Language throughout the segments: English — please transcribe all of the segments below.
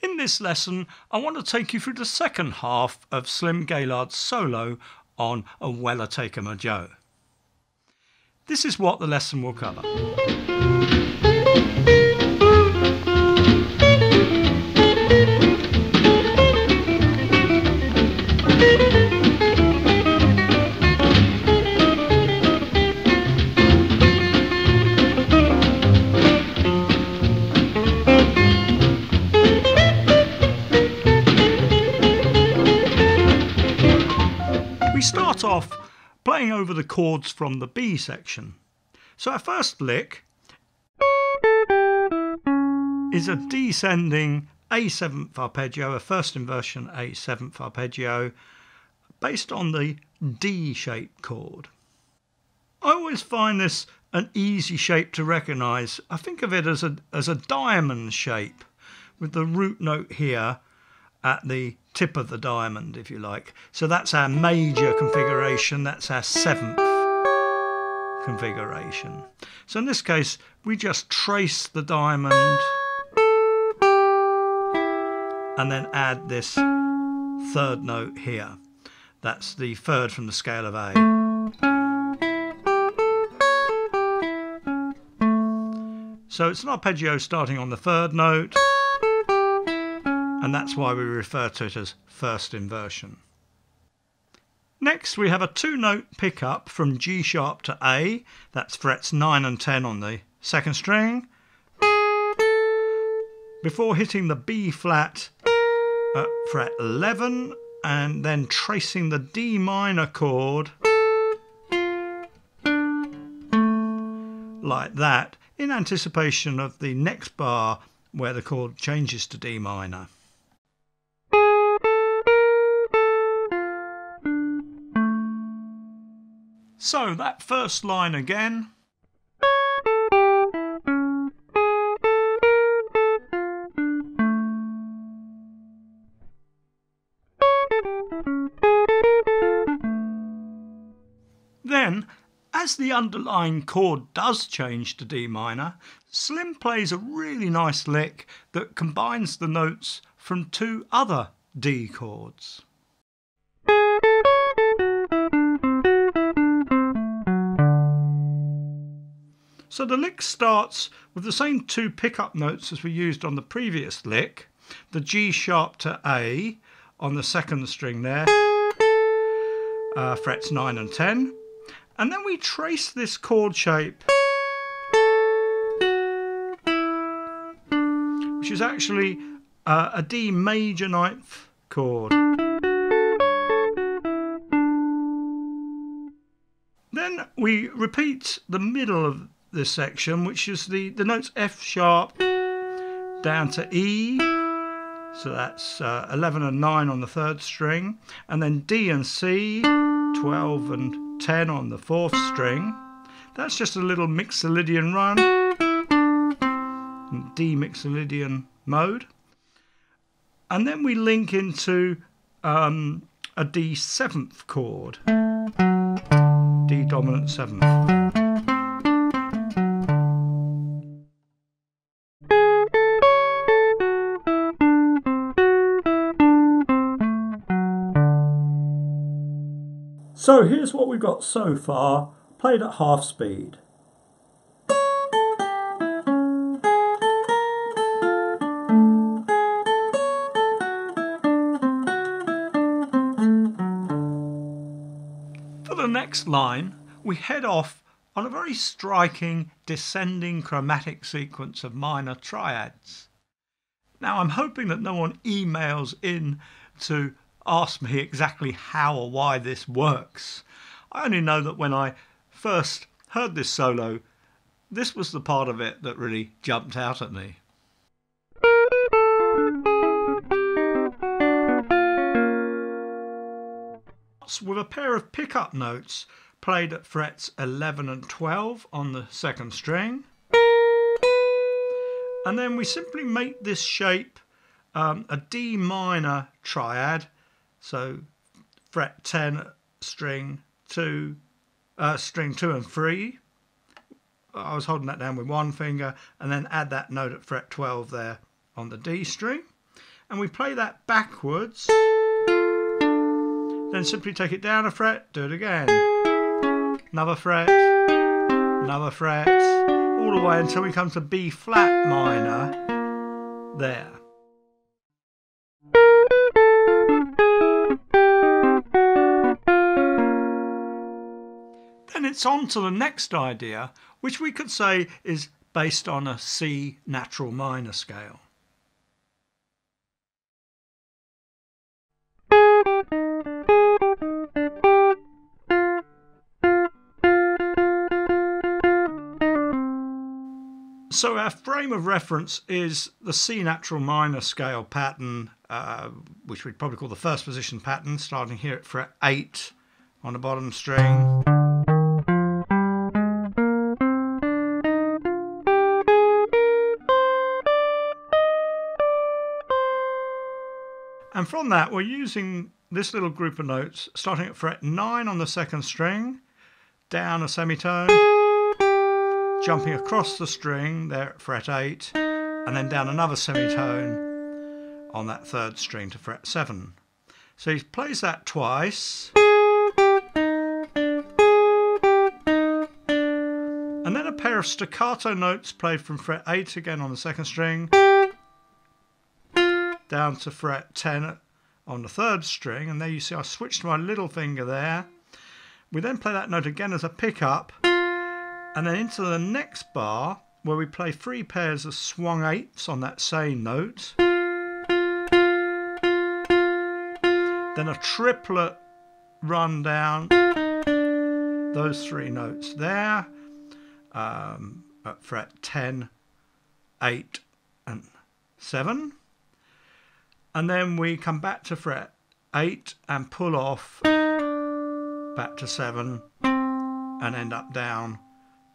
In this lesson, I want to take you through the second half of Slim Gaillard's solo on A Weller Take 'em a Joe. This is what the lesson will cover. We start off playing over the chords from the B section. So our first lick is a descending A7th arpeggio, a first inversion A7th arpeggio, based on the D-shaped chord. I always find this an easy shape to recognise. I think of it as a diamond shape, with the root note here at the tip of the diamond, if you like. So that's our major configuration, that's our 7th configuration. So in this case, we just trace the diamond and then add this third note here. That's the third from the scale of A. So it's an arpeggio starting on the third note, and that's why we refer to it as first inversion. Next we have a 2-note pickup from G sharp to A, that's frets 9 and 10 on the second string, before hitting the B flat at fret 11 and then tracing the D minor chord like that in anticipation of the next bar where the chord changes to D minor. So that first line again. Then, as the underlying chord does change to D minor, Slim plays a really nice lick that combines the notes from 2 other D chords. So the lick starts with the same 2 pickup notes as we used on the previous lick, the G sharp to A on the second string there, frets 9 and 10, and then we trace this chord shape, which is actually a D major 9th chord. Then we repeat the middle of this section, which is the notes F sharp down to E, so that's 11 and 9 on the third string, and then D and C, 12 and 10 on the fourth string. That's just a little mixolydian run, D mixolydian mode, and then we link into a D 7th chord, D dominant 7th. So here's what we've got so far, played at half speed. For the next line, we head off on a very striking descending chromatic sequence of minor triads. Now I'm hoping that no one emails in to ask me exactly how or why this works. I only know that when I first heard this solo, this was the part of it that really jumped out at me. With a pair of pickup notes played at frets 11 and 12 on the second string, and then we simply make this shape a D minor triad. So fret 10, string 2 and 3. I was holding that down with one finger, and then add that note at fret 12 there on the D string. and we play that backwards, then simply take it down a fret, do it again, another fret, all the way until we come to B flat minor there. Then it's on to the next idea, which we could say is based on a C natural minor scale. So our frame of reference is the C natural minor scale pattern, which we'd probably call the first position pattern, starting here at fret 8 on the bottom string. And from that, we're using this little group of notes, starting at fret 9 on the second string, down a semitone, jumping across the string there at fret 8, and then down another semitone on that third string to fret 7. So he plays that twice, and then a pair of staccato notes played from fret 8 again on the second string, down to fret 10 on the third string, and there you see I switched my little finger there. We then play that note again as a pickup, and then into the next bar where we play 3 pairs of swung eighths on that same note, then a triplet run down those 3 notes there at fret 10, 8 and 7, and then we come back to fret 8 and pull off back to 7 and end up down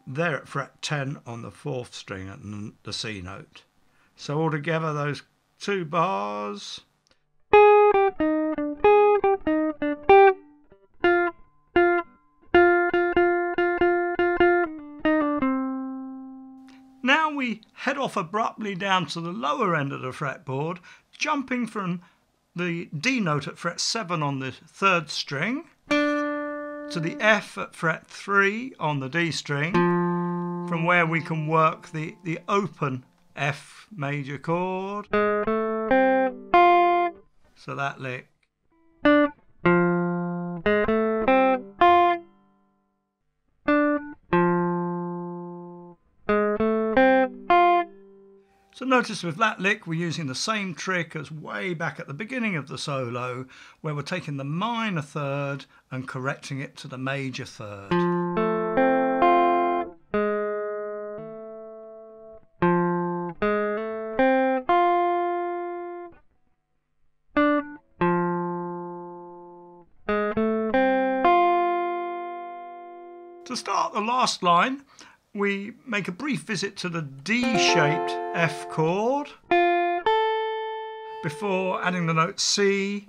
there at fret 10 on the 4th string at the C note. So altogether those 2 bars. Now we head off abruptly down to the lower end of the fretboard, jumping from the D note at fret 7 on the 3rd string to the F at fret 3 on the D string, from where we can work the open F major chord. So that lick. So notice with that lick we're using the same trick as way back at the beginning of the solo, where we're taking the minor third and correcting it to the major third. To start the last line, we make a brief visit to the D-shaped F chord before adding the note C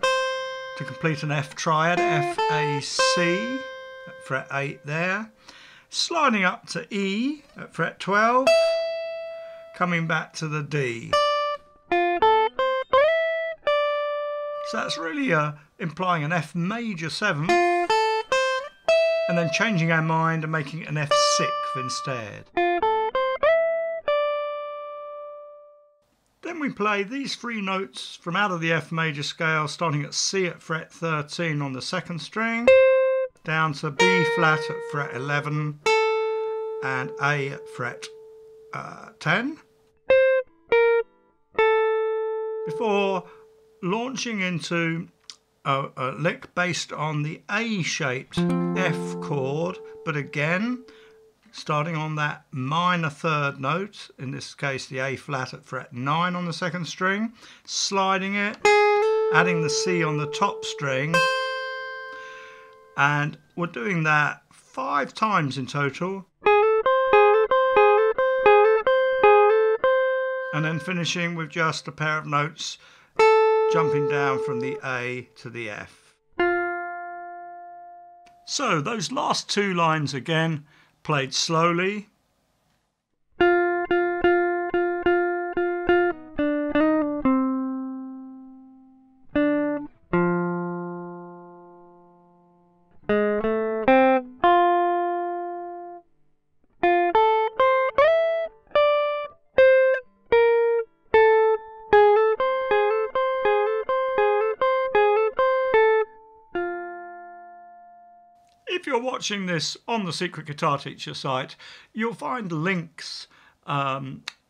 to complete an F triad, F, A, C at fret 8 there, sliding up to E at fret 12, coming back to the D. So that's really implying an F major 7th, and then changing our mind and making it an F6 instead. Then we play these 3 notes from out of the F major scale, starting at C at fret 13 on the 2nd string, down to B flat at fret 11 and A at fret 10, before launching into a lick based on the A-shaped F chord, but again starting on that minor 3rd note, in this case the A flat at fret 9 on the 2nd string, sliding it, adding the C on the top string, and we're doing that 5 times in total, and then finishing with just a pair of notes jumping down from the A to the F. So those last 2 lines again, played slowly. you're watching this on the Secret Guitar Teacher site, you'll find links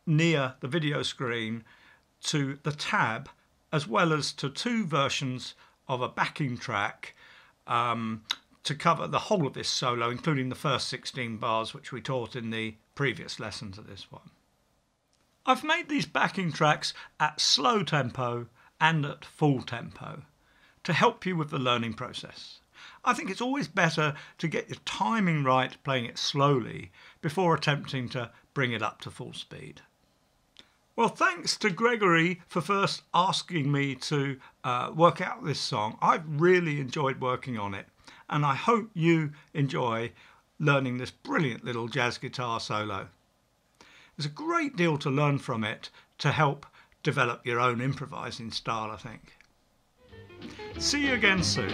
near the video screen to the tab, as well as to 2 versions of a backing track to cover the whole of this solo, including the first 16 bars which we taught in the previous lesson to this one. I've made these backing tracks at slow tempo and at full tempo to help you with the learning process. I think it's always better to get your timing right playing it slowly before attempting to bring it up to full speed. Well, thanks to Gregory for first asking me to work out this song. I've really enjoyed working on it, and I hope you enjoy learning this brilliant little jazz guitar solo. There's a great deal to learn from it to help develop your own improvising style, I think. See you again soon.